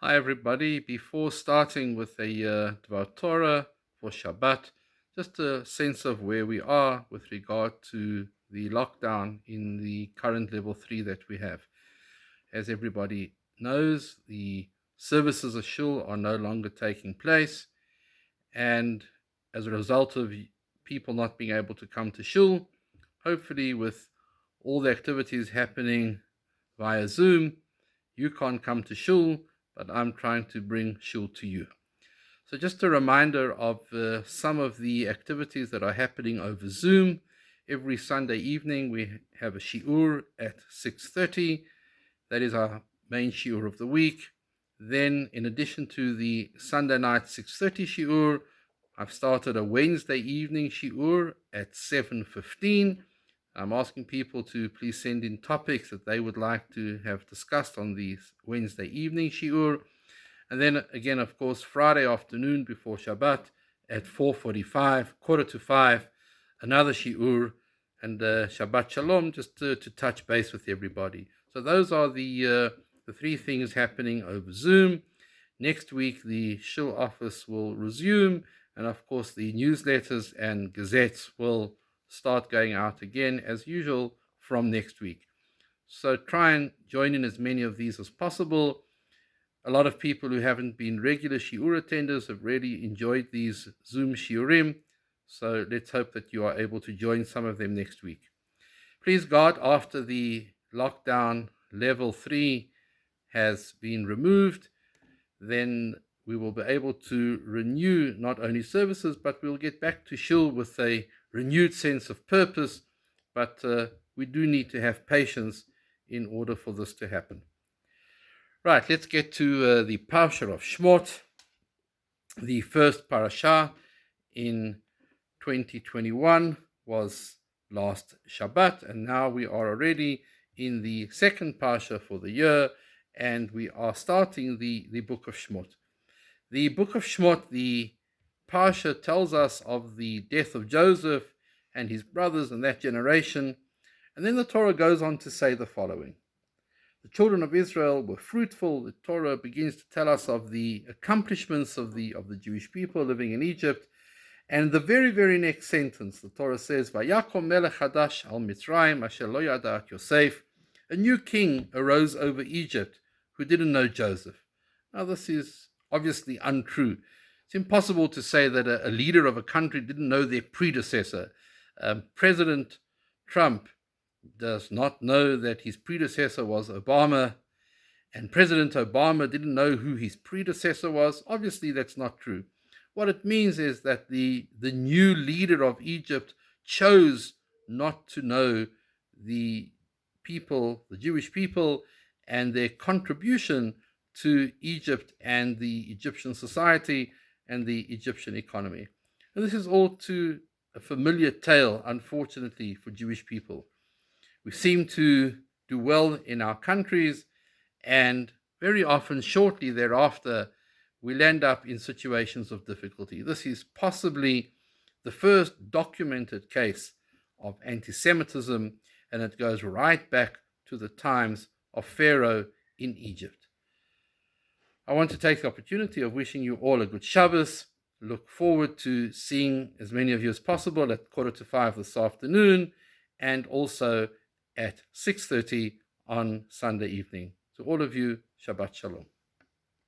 Hi, everybody. Before starting with a Dvar Torah for Shabbat, just a sense of where we are with regard to the lockdown in the current level 3 that we have. As everybody knows, the services of shul are no longer taking place, and as a result of people not being able to come to shul, hopefully with all the activities happening via Zoom, you can't come to shul, but I'm trying to bring shul to you. So just a reminder of some of the activities that are happening over Zoom. Every Sunday evening we have a shiur at 6:30. That is our main shiur of the week. Then, in addition to the Sunday night 6:30 shiur, I've started a Wednesday evening shiur at 7:15. I'm asking people to please send in topics that they would like to have discussed on the Wednesday evening shiur. And then again, of course, Friday afternoon before Shabbat at 4:45, 4:45, another shiur, and Shabbat Shalom, just to touch base with everybody. So those are the three things happening over Zoom. Next week, the shul office will resume, and of course, the newsletters and gazettes will start going out again as usual from next week. So try and join in as many of these as possible. A lot of people who haven't been regular shiur attenders have really enjoyed these Zoom shiurim. So let's hope that you are able to join some of them next week. Please God, after the lockdown level 3 has been removed, then we will be able to renew not only services, but we'll get back to shul with a renewed sense of purpose. But we do need to have patience in order for this to happen. Right, let's get to the Parshat of Shemot, the first Parshat in 2021 was last Shabbat, and now we are already in the second Parsha for the year, and we are starting the book of Shemot. The book of Shemot, the Parsha, tells us of the death of Joseph and his brothers and that generation, and then the Torah goes on to say the following. The children of Israel were fruitful. The Torah begins to tell us of the accomplishments of the Jewish people living in Egypt. And the very, very next sentence, the Torah says, Vayakom melech hadash al Mitzrayim asher lo yadat Yosef. A new king arose over Egypt who didn't know Joseph. Now, this is obviously untrue. It's impossible to say that a leader of a country didn't know their predecessor. President Trump does not know that his predecessor was Obama, and President Obama didn't know who his predecessor was. Obviously, that's not true. What it means is that the new leader of Egypt chose not to know the people, the Jewish people, and their contribution to Egypt and the Egyptian society and the Egyptian economy. And this is all too a familiar tale, unfortunately, for Jewish people. We seem to do well in our countries, and very often, shortly thereafter, we'll end up in situations of difficulty. This is possibly the first documented case of anti-Semitism, and it goes right back to the times of Pharaoh in Egypt. I want to take the opportunity of wishing you all a good Shabbos. Look forward to seeing as many of you as possible at 4:45 this afternoon, and also at 6:30 on Sunday evening. To all of you, Shabbat Shalom.